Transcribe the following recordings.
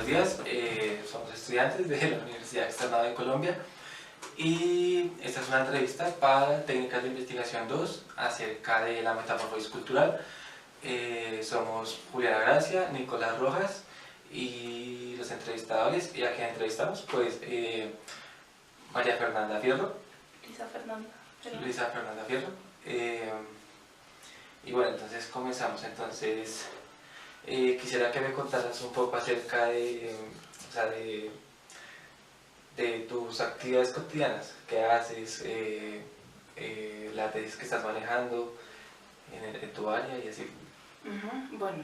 días, somos estudiantes de la Universidad Externado de Colombia y esta es una entrevista para Técnicas de Investigación 2 acerca de la metamorfosis cultural. Somos Juliana Gracia, Nicolás Rojas y los entrevistadores, y a quien entrevistamos, pues María Fernanda Fierro. Luisa Fernanda Fierro. Y bueno, entonces comenzamos. Entonces, quisiera que me contaras un poco acerca de tus actividades cotidianas, qué haces, la tesis que estás manejando en tu área y así. Bueno,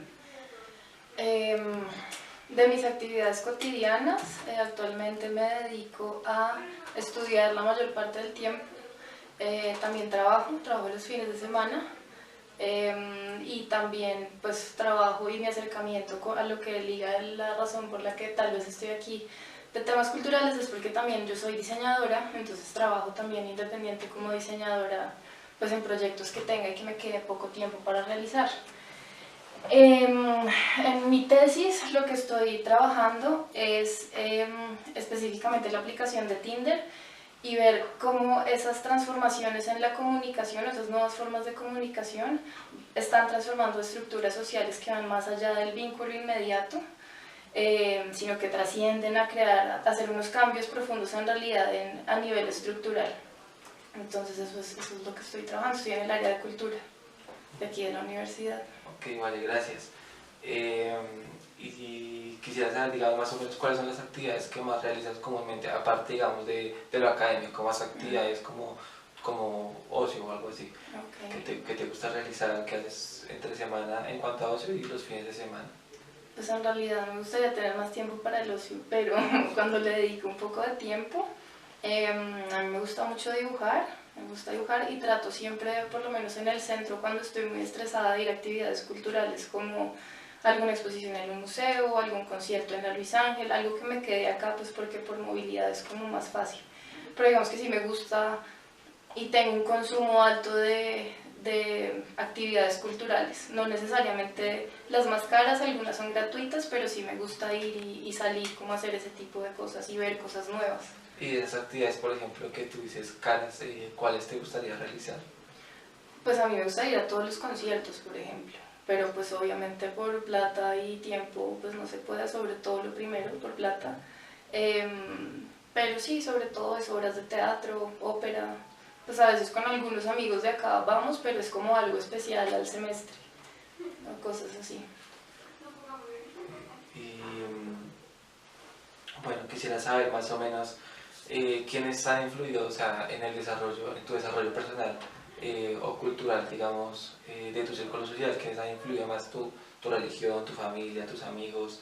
de mis actividades cotidianas, actualmente me dedico a estudiar la mayor parte del tiempo. También trabajo los fines de semana. Y también pues trabajo y mi acercamiento a lo que liga la razón por la que tal vez estoy aquí de temas culturales es porque también yo soy diseñadora, entonces trabajo también independiente como diseñadora pues en proyectos que tenga y que me quede poco tiempo para realizar. En mi tesis lo que estoy trabajando es específicamente la aplicación de Tinder y ver cómo esas transformaciones en la comunicación, esas nuevas formas de comunicación, están transformando estructuras sociales que van más allá del vínculo inmediato, sino que trascienden a hacer unos cambios profundos en realidad a nivel estructural. Entonces eso es lo que estoy trabajando, estoy en el área de cultura, de aquí de la universidad. Ok, vale, gracias. Y quisiera saber, digamos, más o menos cuáles son las actividades que más realizas comúnmente, aparte, digamos, de lo académico, más actividades como ocio o algo así. Okay. ¿Qué te gusta realizar? ¿Qué haces entre semana en cuanto a ocio y los fines de semana? Pues en realidad me gustaría tener más tiempo para el ocio, pero cuando le dedico un poco de tiempo, a mí me gusta mucho dibujar, y trato siempre, por lo menos en el centro, cuando estoy muy estresada, de ir a actividades culturales como alguna exposición en un museo, algún concierto en la Luis Ángel, algo que me quede acá, pues porque por movilidad es como más fácil. Pero digamos que sí me gusta y tengo un consumo alto de actividades culturales, no necesariamente las más caras, algunas son gratuitas, pero sí me gusta ir y salir, como hacer ese tipo de cosas y ver cosas nuevas. Y de esas actividades, por ejemplo, que tú dices caras, ¿cuáles te gustaría realizar? Pues a mí me gusta ir a todos los conciertos, por ejemplo, pero pues obviamente por plata y tiempo pues no se puede, sobre todo lo primero, por plata. Pero sí, sobre todo es obras de teatro, ópera, pues a veces con algunos amigos de acá vamos, pero es como algo especial al semestre, ¿no? Cosas así. Y bueno, quisiera saber más o menos quiénes han influido, o sea, en tu desarrollo personal o cultural, digamos, de tu círculo social, quiénes han influido más tu religión, tu familia, tus amigos.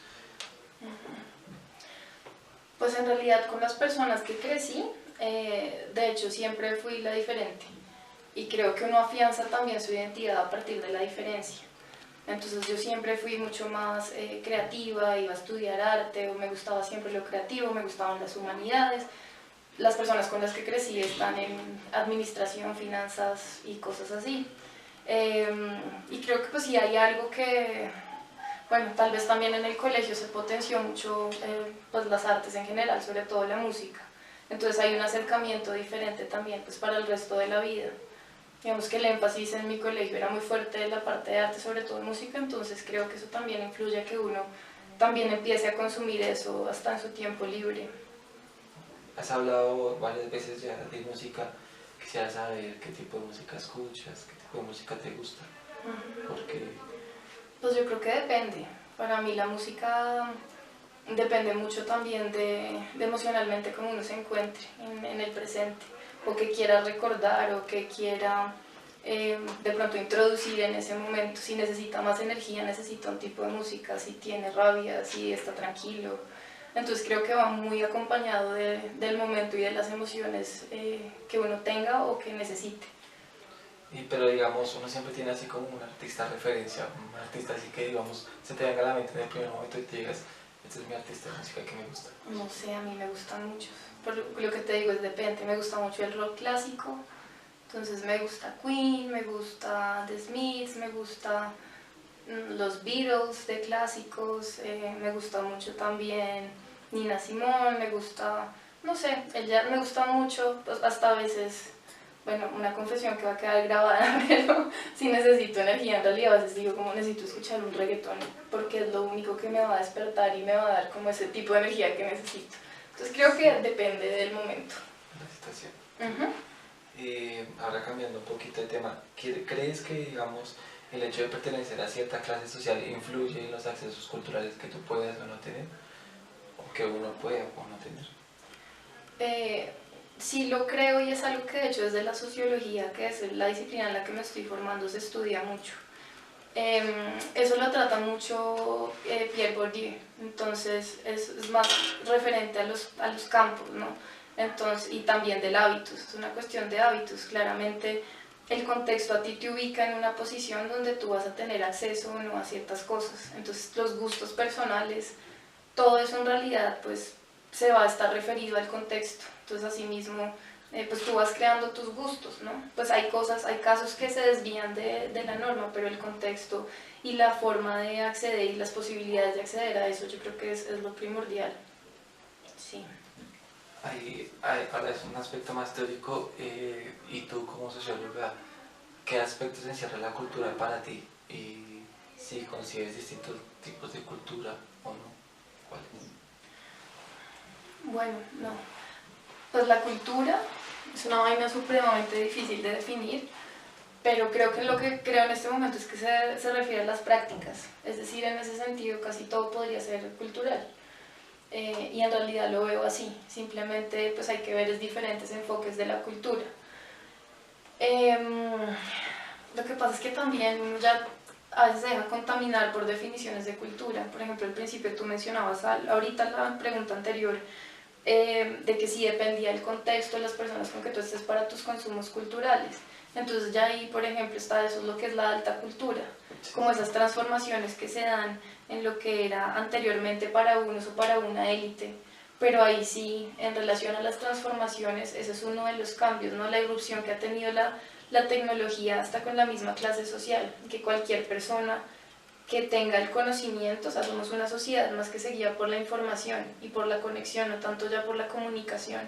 Pues en realidad con las personas que crecí, de hecho siempre fui la diferente y creo que uno afianza también su identidad a partir de la diferencia. Entonces yo siempre fui mucho más creativa, iba a estudiar arte, o me gustaba siempre lo creativo, me gustaban las humanidades. Las personas con las que crecí están en administración, finanzas y cosas así. Y creo que pues sí hay algo que, bueno, tal vez también en el colegio se potenció mucho pues las artes en general, sobre todo la música. Entonces hay un acercamiento diferente también pues para el resto de la vida. Digamos que el énfasis en mi colegio era muy fuerte en la parte de arte, sobre todo en música, entonces creo que eso también influye a que uno también empiece a consumir eso hasta en su tiempo libre. Has hablado varias veces ya de música, quisiera saber qué tipo de música escuchas, qué tipo de música te gusta, porque... Pues yo creo que depende. Para mí la música depende mucho también de emocionalmente cómo uno se encuentre en el presente, o que quiera recordar, o que quiera de pronto introducir en ese momento. Si necesita más energía, necesita un tipo de música, si tiene rabia, si está tranquilo. Entonces creo que va muy acompañado del momento y de las emociones que uno tenga o que necesite. Pero digamos, uno siempre tiene así como un artista referencia, un artista así que digamos, se te venga a la mente en el primer momento y te digas, este es mi artista de música que me gusta. No sé, a mí me gustan muchos. Por lo que te digo es depende, me gusta mucho el rock clásico, entonces me gusta Queen, me gusta The Smiths, me gusta los Beatles de clásicos, me gusta mucho también Nina Simone, me gusta, no sé, ella me gusta mucho, pues hasta a veces, bueno, una confesión que va a quedar grabada, pero si necesito energía, en realidad a veces digo como necesito escuchar un reggaetón, porque es lo único que me va a despertar y me va a dar como ese tipo de energía que necesito. Entonces creo que depende del momento. La situación. Uh-huh. Ahora cambiando un poquito de tema, ¿crees que, digamos, el hecho de pertenecer a cierta clase social influye en los accesos culturales que tú puedas o no tener? ¿O que uno pueda o no tener? Sí lo creo y es algo que de hecho desde la sociología, que es la disciplina en la que me estoy formando, se estudia mucho. Eso lo trata mucho Pierre Bourdieu, entonces es más referente a los campos, ¿no? Entonces, y también del hábitos, es una cuestión de hábitos, claramente el contexto a ti te ubica en una posición donde tú vas a tener acceso o no a ciertas cosas, entonces los gustos personales, todo eso en realidad pues se va a estar referido al contexto, entonces asimismo pues tú vas creando tus gustos, ¿no? Pues hay cosas, hay casos que se desvían de la norma, pero el contexto y la forma de acceder y las posibilidades de acceder a eso yo creo que es lo primordial. Sí. Ahora es un aspecto más teórico y tú como socióloga, ¿qué aspectos encierra la cultura para ti? Y si concibes distintos tipos de cultura o no, ¿cuáles? Bueno, no. Pues la cultura es una vaina supremamente difícil de definir, pero creo que lo que creo en este momento es que se refiere a las prácticas, es decir, en ese sentido casi todo podría ser cultural. Y en realidad lo veo así, simplemente pues hay que ver diferentes enfoques de la cultura. Lo que pasa es que también uno ya a veces se deja contaminar por definiciones de cultura. Por ejemplo, al principio tú mencionabas, ahorita en la pregunta anterior, de que sí dependía el contexto de las personas con que tú estés para tus consumos culturales. Entonces ya ahí, por ejemplo, está eso es lo que es la alta cultura, como esas transformaciones que se dan en lo que era anteriormente para unos o para una élite. Pero ahí sí, en relación a las transformaciones, ese es uno de los cambios, ¿no? La irrupción que ha tenido la tecnología hasta con la misma clase social, que cualquier persona que tenga el conocimiento, o sea, somos una sociedad más que se guía por la información y por la conexión, no tanto ya por la comunicación.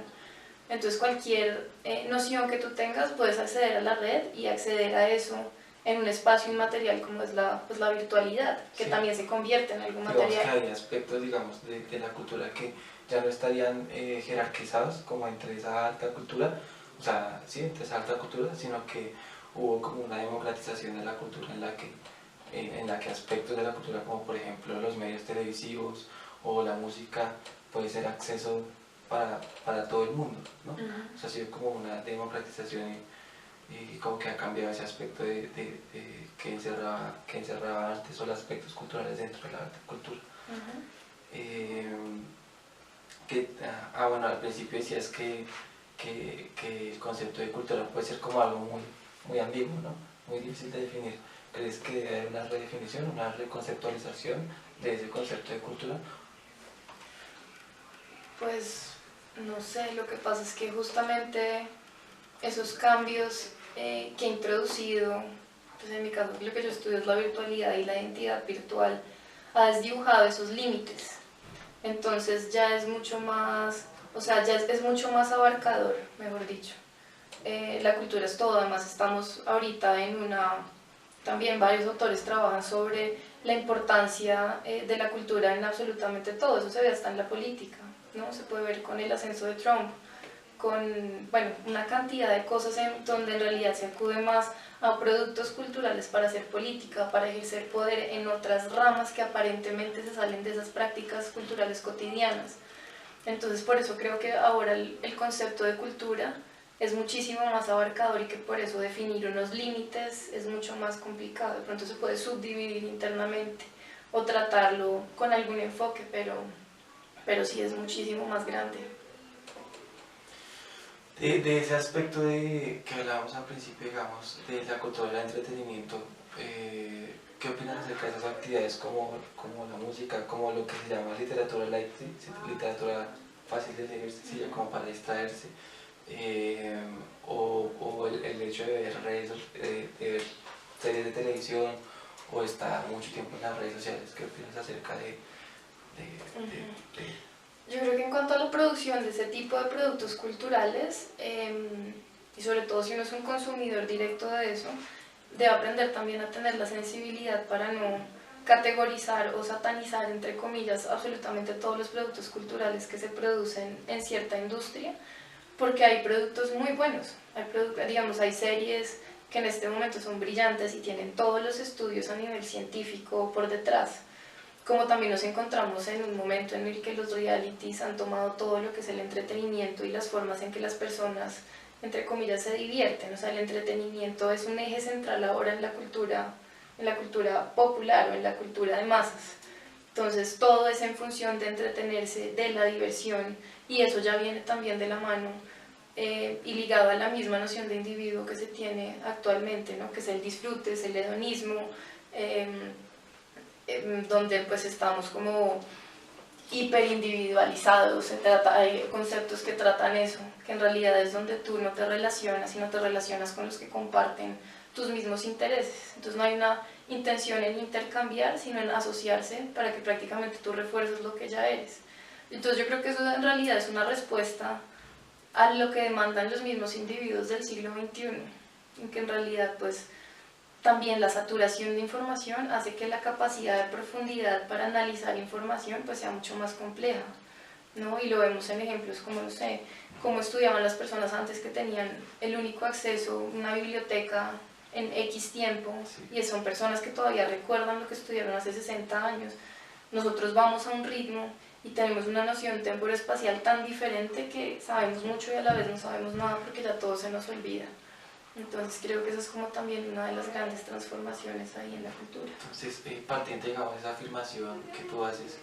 Entonces cualquier noción que tú tengas puedes acceder a la red y acceder a eso en un espacio inmaterial como es pues la virtualidad, que sí, también se convierte en algo material. Digamos que hay aspectos, digamos, de la cultura que ya no estarían jerarquizados como entre esa alta cultura, o sea, sí, entre esa alta cultura, sino que hubo como una democratización de la cultura en la que aspectos de la cultura como por ejemplo los medios televisivos o la música puede ser acceso para todo el mundo, ¿no? O sea, ha sido como una democratización y como que ha cambiado ese aspecto de que encerraba antes o los aspectos culturales dentro de la alta cultura. Bueno, al principio decías que el concepto de cultura puede ser como algo muy ambiguo, ¿no? Muy difícil de definir. ¿Crees que debe haber una redefinición, una reconceptualización de ese concepto de cultura? Pues no sé, lo que pasa es que justamente esos cambios que he introducido, pues en mi caso lo que yo estudio es la virtualidad y la identidad virtual, ha desdibujado esos límites. Entonces ya es mucho más, o sea, ya es mucho más abarcador, mejor dicho. La cultura es todo, además estamos ahorita en también varios autores trabajan sobre la importancia de la cultura en absolutamente todo, eso se ve hasta en la política, ¿no? Se puede ver con el ascenso de Trump, con, bueno, una cantidad de cosas donde en realidad se acude más a productos culturales para hacer política, para ejercer poder en otras ramas que aparentemente se salen de esas prácticas culturales cotidianas. Entonces por eso creo que ahora el concepto de cultura es muchísimo más abarcador y que por eso definir unos límites es mucho más complicado. De pronto se puede subdividir internamente o tratarlo con algún enfoque, pero sí es muchísimo más grande. De ese aspecto que hablábamos al principio, digamos, de la cultura del entretenimiento, ¿qué opinas acerca de esas actividades como la música, como lo que se llama literatura light, literatura fácil de leer, sencilla, como para distraerse? O el hecho de ver redes, de ver series de televisión o está mucho tiempo en las redes sociales. ¿Qué opinas acerca de Yo creo que en cuanto a la producción de ese tipo de productos culturales, y sobre todo si uno es un consumidor directo de eso, debe aprender también a tener la sensibilidad para no categorizar o satanizar, entre comillas, absolutamente todos los productos culturales que se producen en cierta industria, porque hay productos muy buenos, hay series que en este momento son brillantes y tienen todos los estudios a nivel científico por detrás, como también nos encontramos en un momento en el que los realities han tomado todo lo que es el entretenimiento y las formas en que las personas, entre comillas, se divierten. O sea, el entretenimiento es un eje central ahora en la cultura popular o en la cultura de masas. Entonces todo es en función de entretenerse, de la diversión, y eso ya viene también de la mano y ligado a la misma noción de individuo que se tiene actualmente, ¿no? Que es el disfrute, es el hedonismo, donde pues estamos como hiperindividualizados. Hay conceptos que tratan eso, que en realidad es donde tú no te relacionas y no te relacionas con los que comparten tus mismos intereses. Entonces no hay una intención en intercambiar, sino en asociarse para que prácticamente tú refuerces lo que ya eres. Entonces yo creo que eso en realidad es una respuesta a lo que demandan los mismos individuos del siglo XXI, en que en realidad pues también la saturación de información hace que la capacidad de profundidad para analizar información pues sea mucho más compleja, ¿no? Y lo vemos en ejemplos como, no sé, cómo estudiaban las personas antes, que tenían el único acceso a una biblioteca en X tiempo, sí. Y son personas que todavía recuerdan lo que estudiaron hace 60 años. Nosotros vamos a un ritmo y tenemos una noción temporoespacial tan diferente que sabemos mucho y a la vez no sabemos nada porque ya todo se nos olvida. Entonces creo que eso es como también una de las grandes transformaciones ahí en la cultura. Entonces, partiendo, digamos, de esa afirmación que tú haces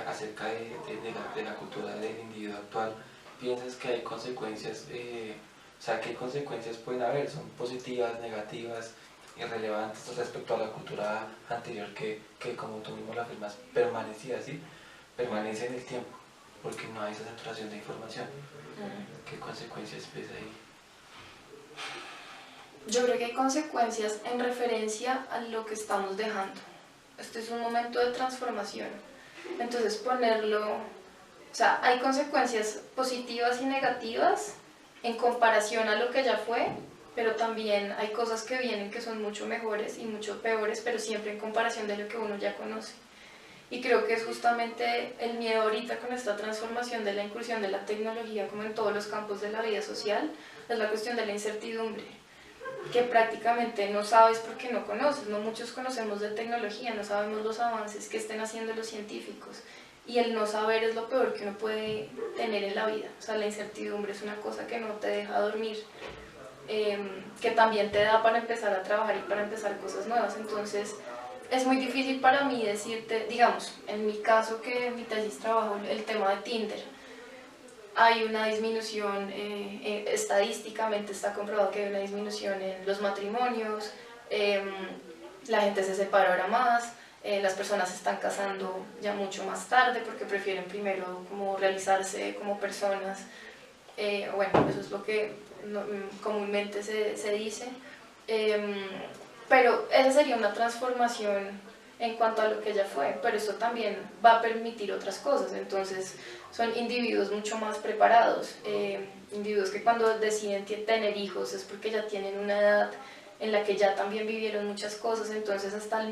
acerca de la cultura del individuo actual, ¿piensas que hay consecuencias, o sea, qué consecuencias pueden haber? ¿Son positivas, negativas, irrelevantes respecto a la cultura anterior que como tú mismo lo afirmas, permanecía así, permanece en el tiempo, porque no hay esa saturación de información? ¿Qué consecuencias ves ahí? Yo creo que hay consecuencias en referencia a lo que estamos dejando. Este es un momento de transformación. Entonces o sea, hay consecuencias positivas y negativas en comparación a lo que ya fue, pero también hay cosas que vienen que son mucho mejores y mucho peores, pero siempre en comparación de lo que uno ya conoce. Y creo que es justamente el miedo ahorita con esta transformación de la incursión de la tecnología como en todos los campos de la vida social, es la cuestión de la incertidumbre, que prácticamente no sabes porque no conoces. No muchos conocemos de tecnología, no sabemos los avances que estén haciendo los científicos, y el no saber es lo peor que uno puede tener en la vida. O sea, la incertidumbre es una cosa que no te deja dormir, que también te da para empezar a trabajar y para empezar cosas nuevas. Entonces es muy difícil para mí decirte, digamos, en mi caso, que en mi tesis trabajo el tema de Tinder. Hay una disminución, estadísticamente está comprobado que hay una disminución en los matrimonios, la gente se separa ahora más, las personas se están casando ya mucho más tarde porque prefieren primero como realizarse como personas. Bueno, eso es lo que comúnmente se dice, pero esa sería una transformación en cuanto a lo que ya fue, pero esto también va a permitir otras cosas. Entonces son individuos mucho más preparados, individuos que cuando deciden tener hijos es porque ya tienen una edad en la que ya también vivieron muchas cosas. Entonces hasta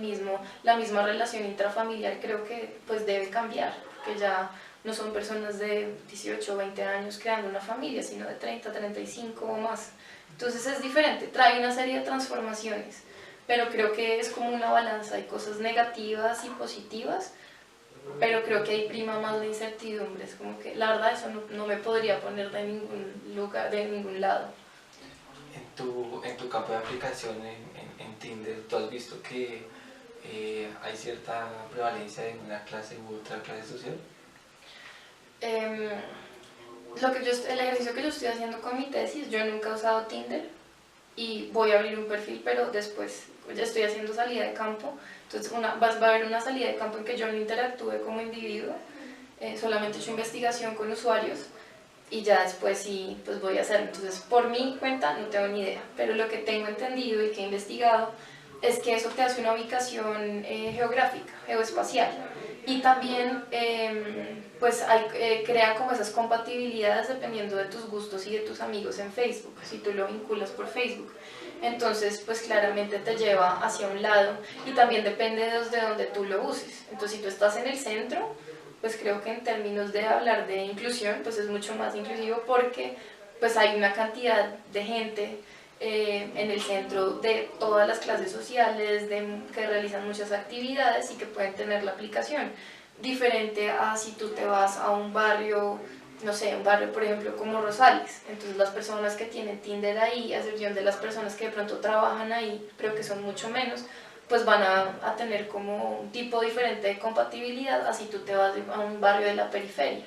la misma relación intrafamiliar creo que pues debe cambiar, porque ya no son personas de 18 o 20 años creando una familia, sino de 30, 35 o más. Entonces es diferente, trae una serie de transformaciones, pero creo que es como una balanza, hay cosas negativas y positivas, pero creo que ahí prima más la incertidumbre. Es como que la verdad eso no me podría poner de ningún lugar, de ningún lado. En tu campo de aplicación en Tinder, ¿tú has visto que hay cierta prevalencia de una clase u otra clase social? El ejercicio que yo estoy haciendo con mi tesis, yo nunca he usado Tinder y voy a abrir un perfil, pero después ya estoy haciendo salida de campo. Entonces va a haber una salida de campo en que yo no interactúe como individuo, solamente he hecho investigación con usuarios y ya después sí pues voy a hacerlo. Entonces por mi cuenta no tengo ni idea, pero lo que tengo entendido y que he investigado es que eso te hace una ubicación geográfica, geoespacial. Y también pues crea como esas compatibilidades dependiendo de tus gustos y de tus amigos en Facebook, si tú lo vinculas por Facebook. Entonces pues claramente te lleva hacia un lado y también depende de donde tú lo uses. Entonces si tú estás en el centro, pues creo que en términos de hablar de inclusión, pues es mucho más inclusivo porque pues hay una cantidad de gente en el centro de todas las clases sociales, que realizan muchas actividades y que pueden tener la aplicación. Diferente a si tú te vas a un barrio, no sé, un barrio por ejemplo como Rosales. Entonces las personas que tienen Tinder ahí, a excepción de las personas que de pronto trabajan ahí, pero que son mucho menos, pues van a tener como un tipo diferente de compatibilidad, así tú te vas a un barrio de la periferia.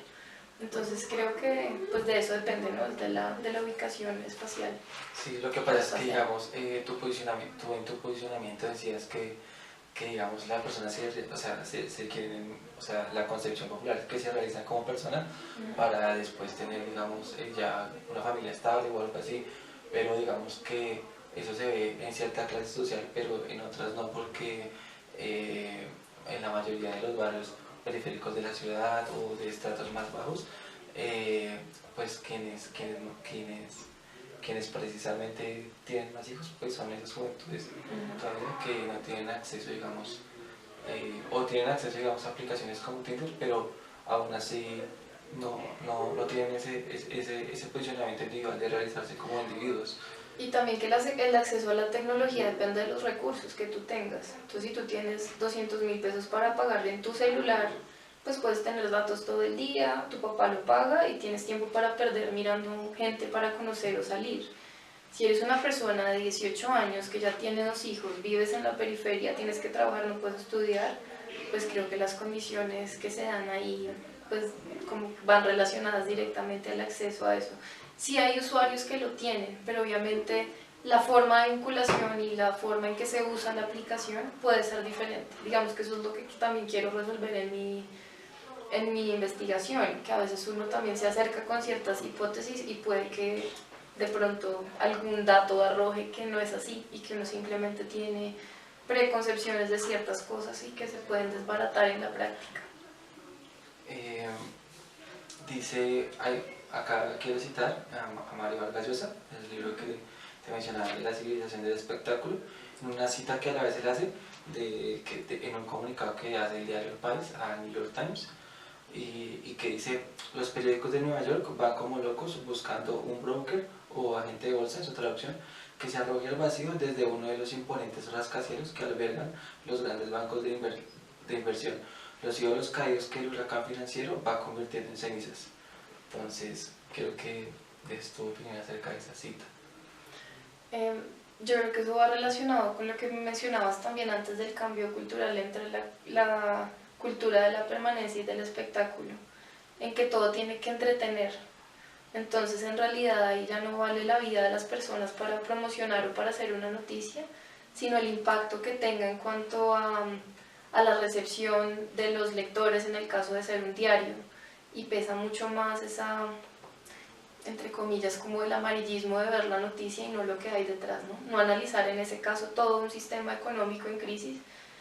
Entonces creo que pues de eso depende, ¿no? De la ubicación espacial. Sí, lo que pasa es que, digamos, tú en tu posicionamiento decías que digamos, la persona se quieren, o sea, la concepción popular que se realiza como persona para después tener, digamos, ya una familia estable o algo así, pero digamos que eso se ve en cierta clase social, pero en otras no, porque en la mayoría de los barrios periféricos de la ciudad o de estratos más bajos, pues quienes precisamente tienen más hijos, pues son esas juventudes todavía que no tienen acceso, digamos, o tienen acceso, digamos, a aplicaciones como Tinder, pero aún así no tienen ese posicionamiento individual de realizarse como individuos. Y también que el acceso a la tecnología depende de los recursos que tú tengas. Entonces, si tú tienes 200.000 pesos para pagarle en tu celular, pues puedes tener datos todo el día, tu papá lo paga y tienes tiempo para perder mirando gente para conocer o salir. Si eres una persona de 18 años que ya tiene 2 hijos, vives en la periferia, tienes que trabajar, no puedes estudiar, pues creo que las condiciones que se dan ahí pues como van relacionadas directamente al acceso a eso. Sí hay usuarios que lo tienen, pero obviamente la forma de vinculación y la forma en que se usa la aplicación puede ser diferente. Digamos que eso es lo que también quiero resolver en mi investigación, que a veces uno también se acerca con ciertas hipótesis y puede que de pronto algún dato arroje que no es así y que uno simplemente tiene preconcepciones de ciertas cosas y que se pueden desbaratar en la práctica. Dice, acá quiero citar a Mario Vargas Llosa, el libro que te mencionaba, La civilización del espectáculo, en una cita que a la vez él hace en un comunicado que hace el diario El País a New York Times, y que dice: los periódicos de Nueva York van como locos buscando un broker o agente de bolsa, en su traducción, que se arroje al vacío desde uno de los imponentes rascacielos que albergan los grandes bancos de inversión, los ídolos caídos que el huracán financiero va convirtiendo en cenizas. Entonces, creo que des tu opinión acerca de esa cita. Yo creo que eso va relacionado con lo que mencionabas también antes del cambio cultural entre la cultura de la permanencia y del espectáculo, en que todo tiene que entretener. Entonces, en realidad, ahí ya no vale la vida de las personas para promocionar o para hacer una noticia, sino el impacto que tenga en cuanto a la recepción de los lectores en el caso de ser un diario. Y pesa mucho más esa, entre comillas, como el amarillismo de ver la noticia y no lo que hay detrás, ¿no? No analizar en ese caso todo un sistema económico en crisis,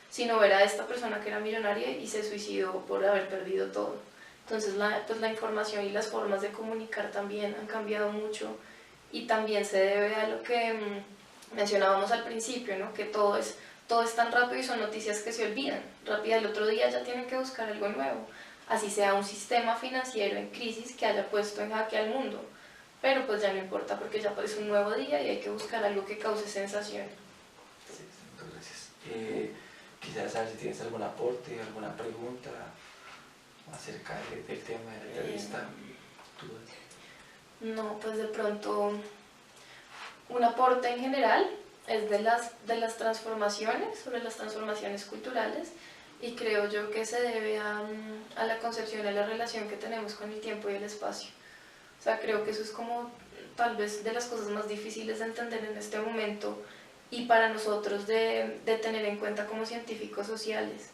sino ver a esta persona que era millonaria y se suicidó por haber perdido todo. Entonces pues la información y las formas de comunicar también han cambiado mucho y también se debe a lo que mencionábamos al principio, ¿no? Que todo es tan rápido y son noticias que se olvidan. Rápida, el otro día ya tienen que buscar algo nuevo. Así sea un sistema financiero en crisis que haya puesto en jaque al mundo. Pero pues ya no importa porque ya es un nuevo día y hay que buscar algo que cause sensación. Sí, muchas gracias. Quisiera saber si tienes algún aporte, alguna pregunta acerca del tema de la entrevista. No, pues de pronto un aporte en general es de las transformaciones, sobre las transformaciones culturales, y creo yo que se debe a la concepción y a la relación que tenemos con el tiempo y el espacio. O sea, creo que eso es como tal vez de las cosas más difíciles de entender en este momento y para nosotros de tener en cuenta como científicos sociales,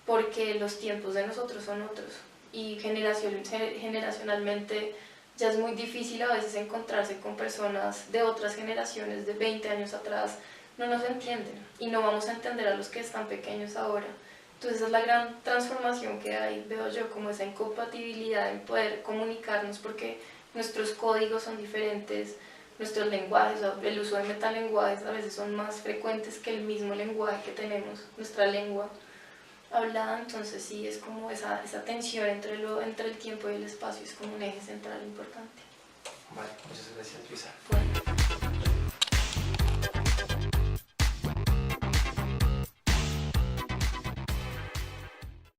porque los tiempos de nosotros son otros y generacionalmente ya es muy difícil a veces encontrarse con personas de otras generaciones, de 20 años atrás, no nos entienden y no vamos a entender a los que están pequeños ahora. Entonces esa es la gran transformación que hay, veo yo, como esa incompatibilidad en poder comunicarnos porque nuestros códigos son diferentes, nuestros lenguajes, el uso de metalenguajes a veces son más frecuentes que el mismo lenguaje que tenemos, nuestra lengua hablada. Entonces sí, es como esa tensión entre el tiempo y el espacio, es como un eje central importante. Vale, muchas gracias, Luisa. Bueno.